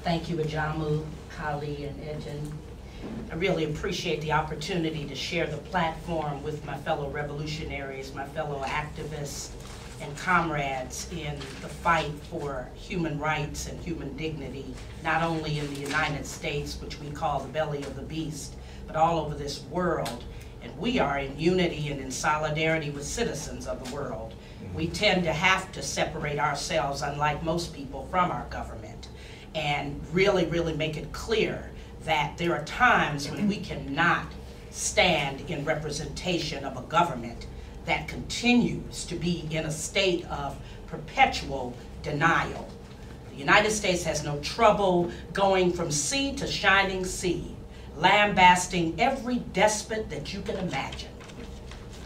Thank you, Ajamu, Kali, and Ejin. I really appreciate the opportunity to share the platform with my fellow revolutionaries, my fellow activists, and comrades in the fight for human rights and human dignity, not only in the United States, which we call the belly of the beast, but all over this world. And we are in unity and in solidarity with citizens of the world. We tend to have to separate ourselves, unlike most people, from our government, and really make it clear that there are times when we cannot stand in representation of a government that continues to be in a state of perpetual denial. The United States has no trouble going from sea to shining sea, lambasting every despot that you can imagine,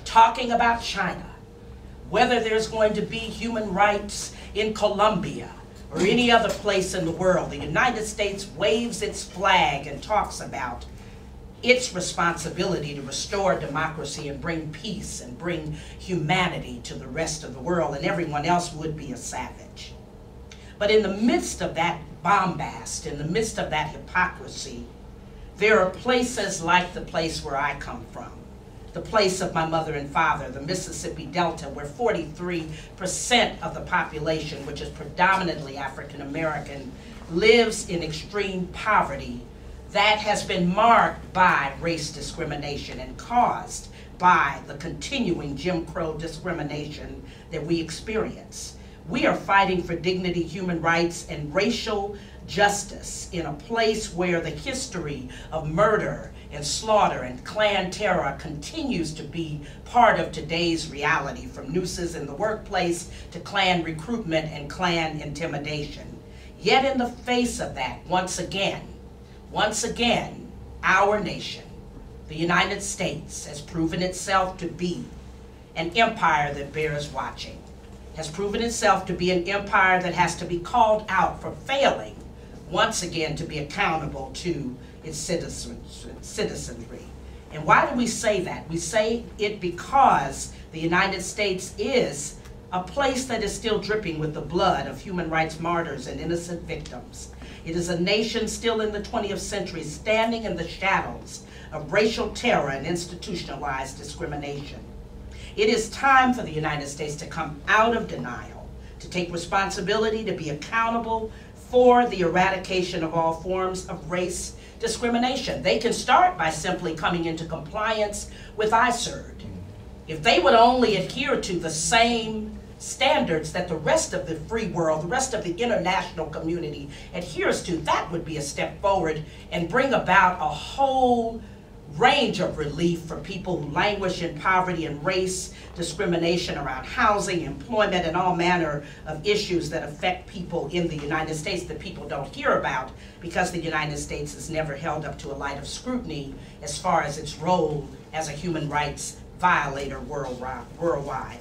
talking about China, whether there's going to be human rights in Colombia or any other place in the world. The United States waves its flag and talks about its responsibility to restore democracy and bring peace and bring humanity to the rest of the world, and everyone else would be a savage. But in the midst of that bombast, in the midst of that hypocrisy, there are places like the place where I come from, the place of my mother and father, the Mississippi Delta, where 43% of the population, which is predominantly African American, lives in extreme poverty that has been marked by race discrimination and caused by the continuing Jim Crow discrimination that we experience. We are fighting for dignity, human rights, and racial justice in a place where the history of murder and slaughter and Klan terror continues to be part of today's reality, from nooses in the workplace to Klan recruitment and Klan intimidation. Yet in the face of that, once again, our nation, the United States, has proven itself to be an empire that bears watching, has proven itself to be an empire that has to be called out for failing, once again, to be accountable to its citizenry. And why do we say that? We say it because the United States is a place that is still dripping with the blood of human rights martyrs and innocent victims. It is a nation still in the 20th century, standing in the shadows of racial terror and institutionalized discrimination. It is time for the United States to come out of denial, to take responsibility, to be accountable for the eradication of all forms of race discrimination. They can start by simply coming into compliance with ICERD. If they would only adhere to the same standards that the rest of the free world, the rest of the international community adheres to, that would be a step forward and bring about a whole range of relief for people who languish in poverty and race discrimination around housing, employment, and all manner of issues that affect people in the United States that people don't hear about because the United States is never held up to a light of scrutiny as far as its role as a human rights violator worldwide.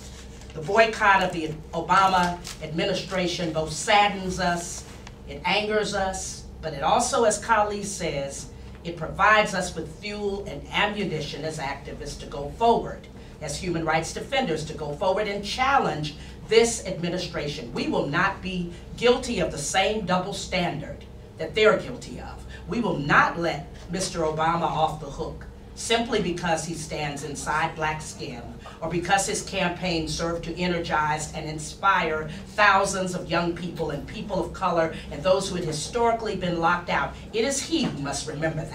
The boycott of the Obama administration both saddens us, it angers us, but it also, as Kali says, it provides us with fuel and ammunition as activists to go forward, as human rights defenders to go forward and challenge this administration. We will not be guilty of the same double standard that they're guilty of. We will not let Mr. Obama off the hook simply because he stands inside black skin or because his campaign served to energize and inspire thousands of young people and people of color and those who had historically been locked out. It is he who must remember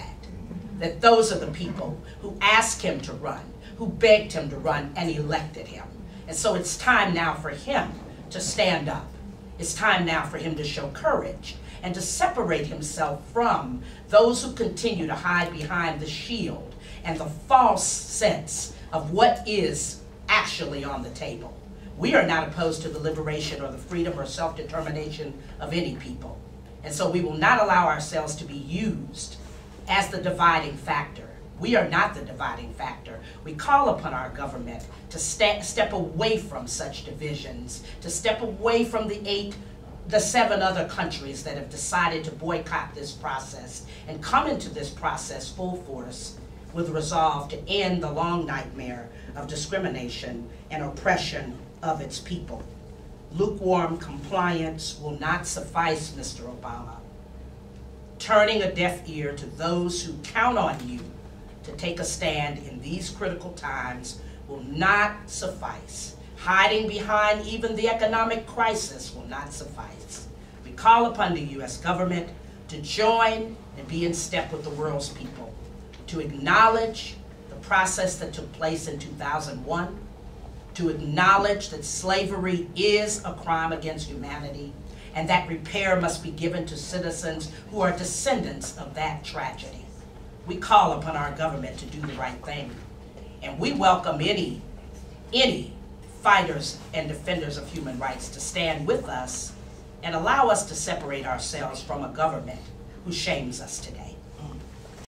that those are the people who asked him to run, who begged him to run and elected him. And so it's time now for him to stand up. It's time now for him to show courage and to separate himself from those who continue to hide behind the shield and the false sense of what is actually on the table. We are not opposed to the liberation or the freedom or self-determination of any people. And so we will not allow ourselves to be used as the dividing factor. We are not the dividing factor. We call upon our government to step away from such divisions, to step away from the 7 other countries that have decided to boycott this process and come into this process full force with resolve to end the long nightmare of discrimination and oppression of its people. Lukewarm compliance will not suffice, Mr. Obama. turning a deaf ear to those who count on you to take a stand in these critical times will not suffice. Hiding behind even the economic crisis will not suffice. We call upon the U.S. government to join and be in step with the world's people, to acknowledge the process that took place in 2001, to acknowledge that slavery is a crime against humanity, and that repair must be given to citizens who are descendants of that tragedy. We call upon our government to do the right thing, and we welcome any fighters and defenders of human rights to stand with us and allow us to separate ourselves from a government who shames us today.